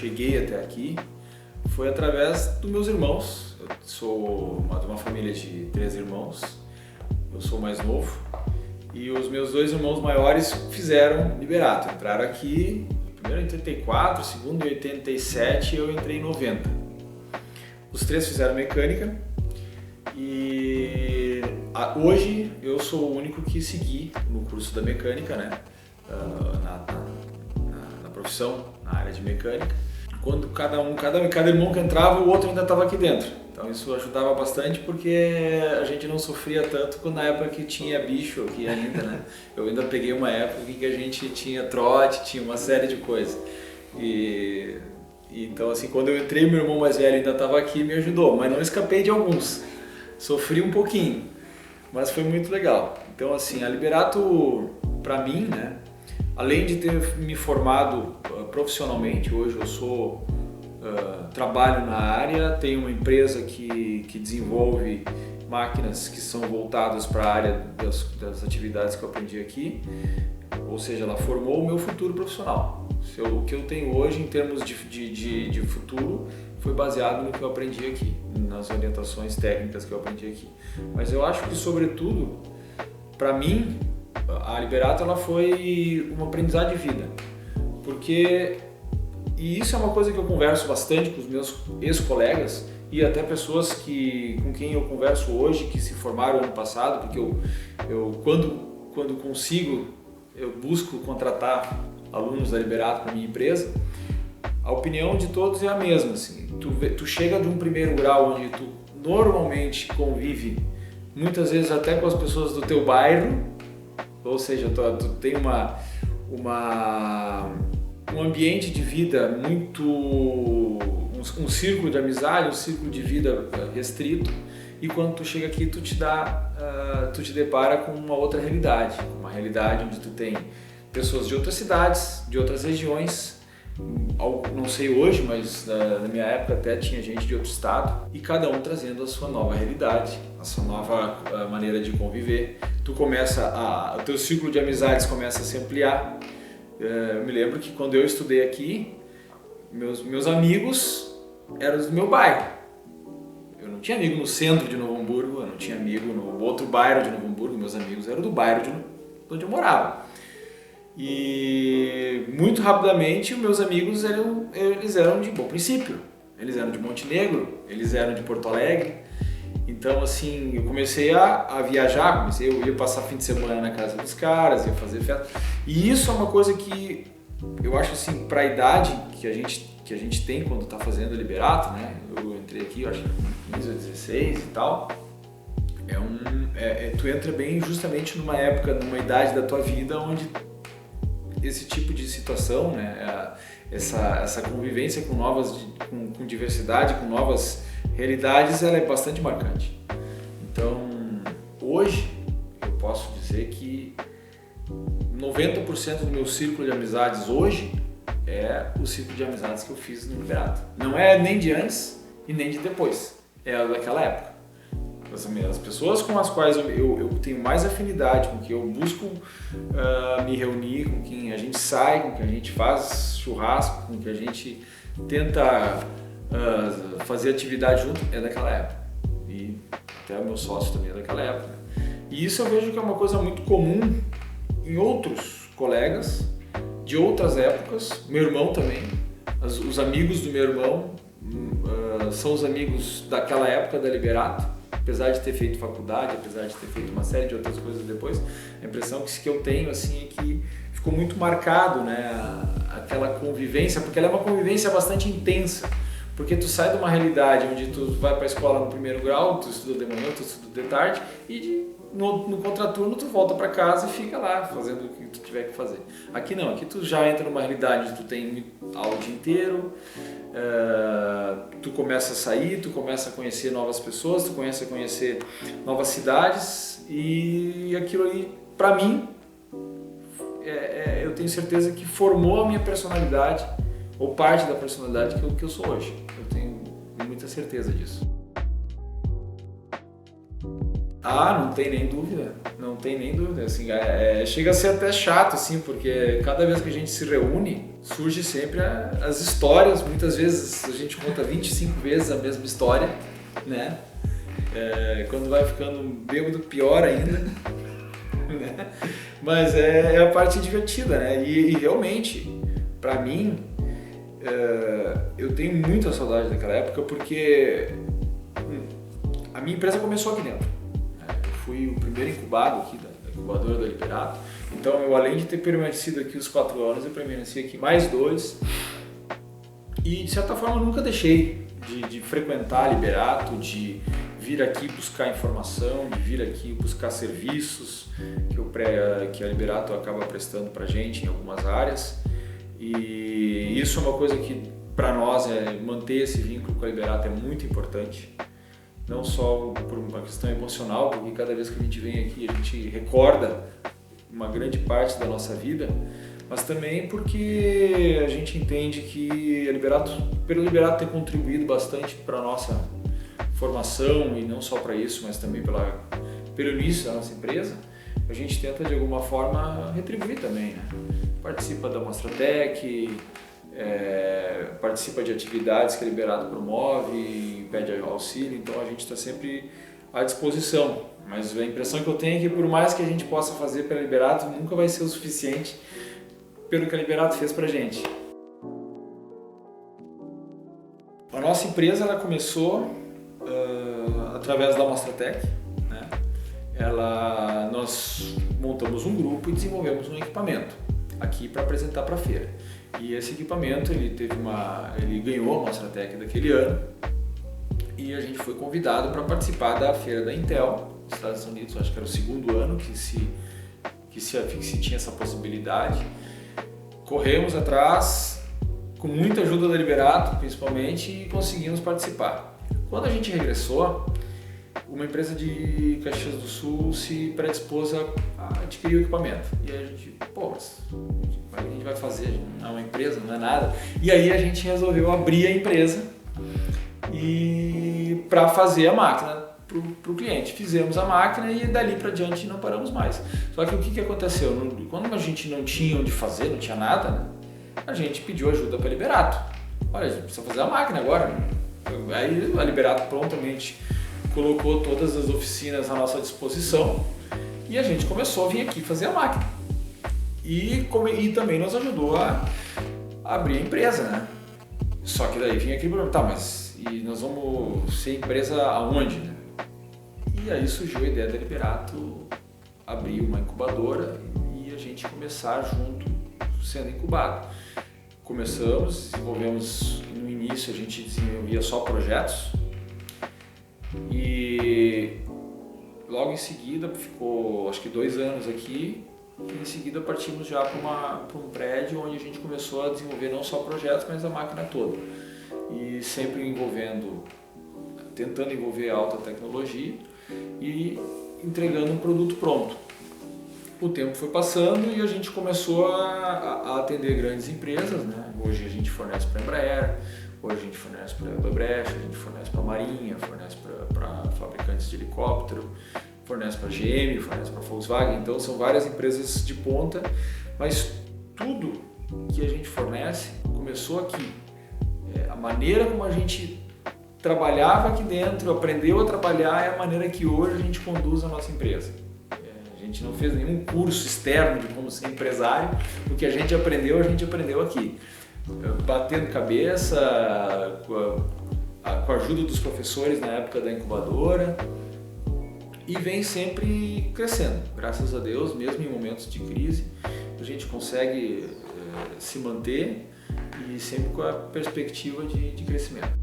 cheguei até aqui foi através dos meus irmãos. Eu sou de uma família de 3 irmãos, eu sou o mais novo, e os meus 2 irmãos maiores fizeram Liberato. Entraram aqui, primeiro em 84, segundo em 87 e eu entrei em 90. Os 3 fizeram mecânica e hoje eu sou o único que segui no curso da mecânica, né? Na profissão, na área de mecânica. Quando cada irmão que entrava, o outro ainda estava aqui dentro. Então isso ajudava bastante porque a gente não sofria tanto quando na época que tinha bicho aqui ainda, né? Eu ainda peguei uma época em que a gente tinha trote, tinha uma série de coisas. Então assim, quando eu entrei, meu irmão mais velho ainda estava aqui e me ajudou, mas não escapei de alguns. Sofri um pouquinho, mas foi muito legal. Então assim, a Liberato, para mim, né? Além de ter me formado profissionalmente, hoje eu trabalho na área, tenho uma empresa que desenvolve máquinas que são voltadas para a área das atividades que eu aprendi aqui, ou seja, ela formou o meu futuro profissional. O que eu tenho hoje em termos de futuro foi baseado no que eu aprendi aqui, nas orientações técnicas que eu aprendi aqui. Mas eu acho que, sobretudo, para mim, a Liberato ela foi uma aprendizado de vida, e isso é uma coisa que eu converso bastante com os meus ex-colegas e até pessoas com quem eu converso hoje, que se formaram ano passado, porque eu quando consigo, eu busco contratar alunos da Liberato para minha empresa. A opinião de todos é a mesma, assim. Tu chega de um primeiro grau onde tu normalmente convive muitas vezes até com as pessoas do teu bairro, ou seja, tu tem um ambiente de vida muito... um círculo de amizade, um círculo de vida restrito, e quando tu chega aqui tu te depara com uma outra realidade, uma realidade onde tu tem pessoas de outras cidades, de outras regiões, não sei hoje, mas na minha época até tinha gente de outro estado, e cada um trazendo a sua nova realidade, a sua nova maneira de conviver. O teu círculo de amizades começa a se ampliar. Eu me lembro que quando eu estudei aqui, meus amigos eram do meu bairro. Eu não tinha amigo no centro de Novo Hamburgo, eu não tinha amigo no outro bairro de Novo Hamburgo, meus amigos eram do bairro de onde eu morava. E muito rapidamente, os meus amigos eles eram de Bom Princípio, eles eram de Montenegro, eles eram de Porto Alegre. Então, assim, eu comecei a viajar, eu ia passar fim de semana na casa dos caras, ia fazer festa. E isso é uma coisa que eu acho, assim, para a idade que a gente tem quando está fazendo Liberato, né? Eu entrei aqui, eu acho que com 15 ou 16 e tal. Tu entra bem justamente numa época, numa idade da tua vida onde esse tipo de situação, né? Essa convivência com diversidade, com novas realidades, ela é bastante marcante. Então, hoje, eu posso dizer que 90% do meu círculo de amizades hoje é o círculo de amizades que eu fiz no Liberato. Não é nem de antes e nem de depois, é daquela época. As pessoas com as quais eu tenho mais afinidade, com quem eu busco me reunir, com quem a gente sai, com quem a gente faz churrasco, com quem a gente tenta fazer atividade junto, é daquela época. E até o meu sócio também é daquela época. E isso eu vejo que é uma coisa muito comum em outros colegas de outras épocas. Meu irmão também, os amigos do meu irmão são os amigos daquela época da Liberato. Apesar de ter feito faculdade, apesar de ter feito uma série de outras coisas depois, a impressão que eu tenho assim, é que ficou muito marcado, né, aquela convivência, porque ela é uma convivência bastante intensa, porque tu sai de uma realidade onde tu vai para a escola no primeiro grau, tu estuda de manhã, tu estuda de tarde, e no contraturno tu volta para casa e fica lá fazendo o que tu tiver que fazer. Aqui não, aqui tu já entra numa realidade onde tu tem aula o dia inteiro, tu começa a sair, tu começa a conhecer novas pessoas, tu começa a conhecer novas cidades, e aquilo ali, para mim, eu tenho certeza que formou a minha personalidade, ou parte da personalidade que eu sou hoje. Eu tenho muita certeza disso. Ah, não tem nem dúvida, não tem nem dúvida. Assim, chega a ser até chato, assim, porque cada vez que a gente se reúne, surge sempre as histórias. Muitas vezes a gente conta 25 vezes a mesma história, né? Quando vai ficando bêbado, pior ainda. Né? Mas é a parte divertida, né? E realmente, para mim, eu tenho muita saudade daquela época porque a minha empresa começou aqui dentro. Eu fui o primeiro incubado aqui da incubadora da Liberato. Então, eu além de ter permanecido aqui os 4 anos, eu permaneci aqui mais 2. E de certa forma eu nunca deixei de frequentar a Liberato, de vir aqui buscar informação, de vir aqui buscar serviços que a Liberato acaba prestando para a gente em algumas áreas. E isso é uma coisa que para nós manter esse vínculo com a Liberato é muito importante. Não só por uma questão emocional, porque cada vez que a gente vem aqui a gente recorda uma grande parte da nossa vida, mas também porque a gente entende que pelo Liberato ter contribuído bastante para a nossa formação, e não só para isso, mas também pelo início da nossa empresa, a gente tenta de alguma forma retribuir também, né? Participa da Mostratec, participa de atividades que a Liberato promove e pede auxílio, então a gente está sempre à disposição. Mas a impressão que eu tenho é que por mais que a gente possa fazer pela Liberato, nunca vai ser o suficiente pelo que a Liberato fez pra gente. A nossa empresa ela começou através da Mostratec, né? Nós montamos um grupo e desenvolvemos um equipamento aqui para apresentar para a feira. E esse equipamento ele ganhou a Mostratec daquele ano e a gente foi convidado para participar da feira da Intel nos Estados Unidos. Acho que era o 2º ano que se tinha essa possibilidade. Corremos atrás com muita ajuda da Liberato, principalmente, e conseguimos participar. Quando a gente regressou, uma empresa de Caxias do Sul se predispôs a adquirir o equipamento. E aí a gente, mas a gente vai fazer? Não é uma empresa, não é nada. E aí a gente resolveu abrir a empresa e para fazer a máquina para o cliente. Fizemos a máquina e dali para diante não paramos mais. Só que o que aconteceu? Quando a gente não tinha onde fazer, não tinha nada, né? A gente pediu ajuda para a Liberato. Olha, a gente precisa fazer a máquina agora. Aí a Liberato prontamente colocou todas as oficinas à nossa disposição e a gente começou a vir aqui fazer a máquina. E também nos ajudou a abrir a empresa, né? Só que daí vinha aquele problema, mas e nós vamos ser empresa aonde, né? E aí surgiu a ideia da Liberato abrir uma incubadora e a gente começar junto sendo incubado. Começamos, desenvolvemos, no início a gente desenvolvia só projetos e logo em seguida ficou acho que 2 anos aqui e em seguida partimos já para um prédio onde a gente começou a desenvolver não só projetos, mas a máquina toda. E sempre tentando envolver alta tecnologia e entregando um produto pronto. O tempo foi passando e a gente começou a atender grandes empresas, né? Hoje a gente fornece para a Embraer, hoje a gente fornece para a Odebrecht, a gente fornece para a Marinha, fornece para fabricantes de helicóptero, fornece para a GM, fornece para a Volkswagen. Então são várias empresas de ponta, mas tudo que a gente fornece começou aqui. A maneira como a gente trabalhava aqui dentro, aprendeu a trabalhar, é a maneira que hoje a gente conduz a nossa empresa. A gente não fez nenhum curso externo de como ser empresário, o que a gente aprendeu aqui. Batendo cabeça, com a ajuda dos professores na época da incubadora, e vem sempre crescendo. Graças a Deus, mesmo em momentos de crise, a gente consegue se manter e sempre com a perspectiva de crescimento.